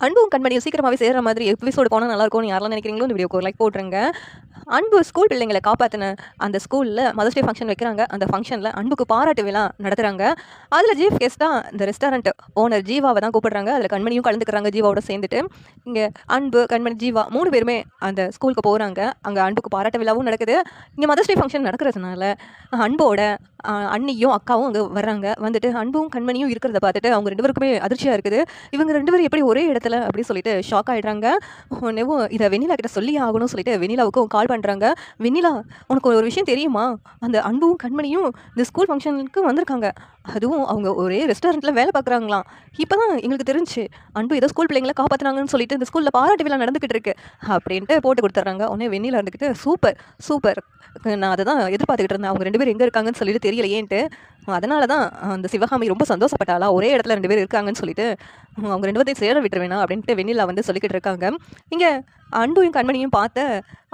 அன்பும் கண்மணியும் சீக்கிரமாவே சேர்ற மாதிரி எபிசோடு போனா நல்லாருக்கும்னு யாரெல்லாம் நினைக்கிறீங்களோ இந்த வீடியோக்கு ஒரு லைக் போட்டுருங்க. அன்பு ஸ்கூல் பிள்ளைங்கள காப்பாத்துன அந்த ஸ்கூல்ல மதர்ஸ் டே ஃபங்ஷன் வைக்கிறாங்க. அந்த ஃபங்ஷன்ல அன்புக்கு பாராட்டு விழா நடத்துறாங்க. அதுல சீஃப் கெஸ்ட்டா இந்த ரெஸ்டாரண்ட் ஓனர் ஜீவாவ தான் கூப்பிடுறாங்க. அதுல கண்மணியும் கலந்துக்கிறாங்க ஜீவாவோட சேர்ந்துட்டு. இங்க அன்பு, கண்மணி, ஜீவா 3 பேருமே அந்த ஸ்கூலுக்கு போறாங்க. அங்க அன்புக்கு பாராட்டு விழாவும் நடக்குது. இங்க மதர்ஸ் டே ஃபங்ஷன் நடக்கிறதுனால அன்போட அண்ணியும் அக்காவும் அங்க வர்றாங்க. வந்துட்டு அன்பும் கண்மணியும் இருக்கிறத பார்த்துட்டு அவங்க 2 பேருக்குமே அதிர்ச்சியா இருக்குது. இவங்க 2 பேரும் எப்படி ஒரே இடத்துல அப்படின்னு சொல்லிட்டு ஷாக் ஆயிடுறாங்க. உடனேவும் இதை வெண்ணிலா கிட்ட சொல்லியே ஆகணும்னு சொல்லிட்டு வெண்ணிலாவுக்கும் கால் பண்ணுறாங்க. வெண்ணிலா, உனக்கு ஒரு விஷயம் தெரியுமா? அந்த அன்பும் கண்மணியும் இந்த ஸ்கூல் ஃபங்க்ஷனுக்கு வந்திருக்காங்க. அதுவும் அவங்க ஒரே ரெஸ்டாரண்ட்டில் வேலை பார்க்குறாங்களாம். இப்போ தான் எங்களுக்கு தெரிஞ்சு அன்பு ஏதோ ஸ்கூல் பிள்ளைங்களை காப்பாற்றுனாங்கன்னு சொல்லிட்டு இந்த ஸ்கூலில் பாராட்டு விழா நடந்துக்கிட்டு இருக்கு அப்படின்ட்டு போட்டு கொடுத்துட்றாங்க. உடனே வெண்ணிலா இருந்துக்கிட்டு சூப்பர் சூப்பர், நான் அதை தான் எதிர்பார்த்துக்கிட்டு இருந்தேன். அவங்க 2 பேரும் எங்கே இருக்காங்கன்னு சொல்லிட்டு தெரியலையேன்ட்டு. அதனால தான் அந்த சிவகாமி ரொம்ப சந்தோஷப்பட்டாளா, ஒரே இடத்துல 2 பேர் இருக்காங்கன்னு சொல்லிட்டு அவங்க 2 பேர்த்தையும் சேர விட்டுருவேணா அப்படின்ட்டு வெண்ணிலா வந்து சொல்லிக்கிட்டு இருக்காங்க. இங்கே அன்பையும் கண்மணியும் பார்த்த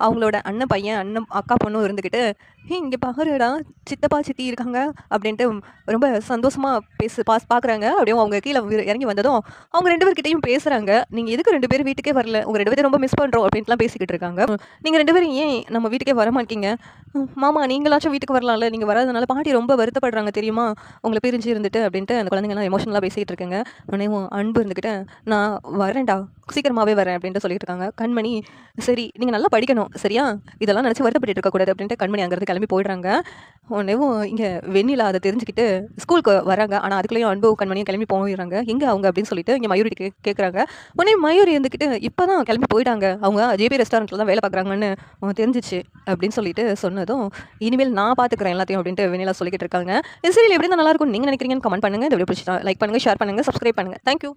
அவங்களோட அண்ணன் பையன், அண்ணன் அக்கா பொண்ணும் இருந்துக்கிட்டு, இங்கே பாருடா சித்தப்பா சித்தி இருக்காங்க அப்படின்ட்டு ரொம்ப சந்தோஷமாக பார்க்குறாங்க. அப்படியே அவங்க கீழே இறங்கி வந்ததும் அவங்க 2 பேர்கிட்டையும் பேசுகிறாங்க. நீங்கள் எதுக்கு 2 பேரும் வீட்டுக்கே வரல, உங்கள் 2 பேரும் ரொம்ப மிஸ் பண்ணுறோம் அப்படின்ட்டுலாம் பேசிக்கிட்டு இருக்காங்க. நீங்கள் 2 பேரும் ஏன் நம்ம வீட்டுக்கே வர மாட்டீங்க? மாமா நீங்களாச்சும் வீட்டுக்கு வரலாம்ல, நீங்கள் வராதனால பாட்டி ரொம்ப வருத்தப்படுறாங்க தெரியுமா, உங்களை பிரிஞ்சு இருந்துட்டு அப்படின்ட்டு அந்த குழந்தைங்கலாம் எமோஷனலாக பேசிகிட்டு இருக்குங்க. உடனே அன்பு இருந்துக்கிட்டு நான் வரேன்டா, சீக்கிரமாகவே வரேன் அப்படின்ட்டு சொல்லிட்டு இருக்காங்க. கண்மணி, சரி நீங்கள் நல்லா படிக்கணும் சரியா, இதெல்லாம் நினச்சி வருத்தப்பட்டு இருக்கக்கூடாது அப்படின்ட்டு கண்மணி அங்கேருந்து கிளம்பி போயிடுறாங்க. உடனேவும் இங்கே வெண்ணிலா அதை தெரிஞ்சுக்கிட்டு ஸ்கூலுக்கு வராங்க. ஆனால் அதுக்குள்ளேயும் அன்பு கண்மணியும் கிளம்பி போயிடுறாங்க. எங்கே அவங்க அப்படின்னு சொல்லிட்டு இங்கே மயூரி கேட்குறாங்க. உடனே மயூரி இருந்துக்கிட்டு இப்போ தான் கிளம்பி போயிட்டாங்க, அவங்க ஜேபி ரெஸ்டாரண்ட்டில் தான் வேலை பார்க்குறாங்கன்னு தெரிஞ்சிச்சு அப்படின்னு சொல்லிட்டு சொன்னதும், இனிமேல் நான் பார்த்துக்கிறேன் எல்லாத்தையும் அப்படின்ட்டு வெண்ணிலா சொல்லிக்கிட்டு இருக்காங்க. இந்த சீரியல் எப்படி தான் நல்லா இருக்கும்னு நீங்கள் நினைக்கிறீங்கன்னு கமெண்ட் பண்ணுங்கள். இந்த வீடியோ பிடிச்சிட்டா லைக் பண்ணுங்கள், ஷேர் பண்ணுங்கள், சப்ஸ்கிரைப் பண்ணுங்கள். தேங்க்யூ.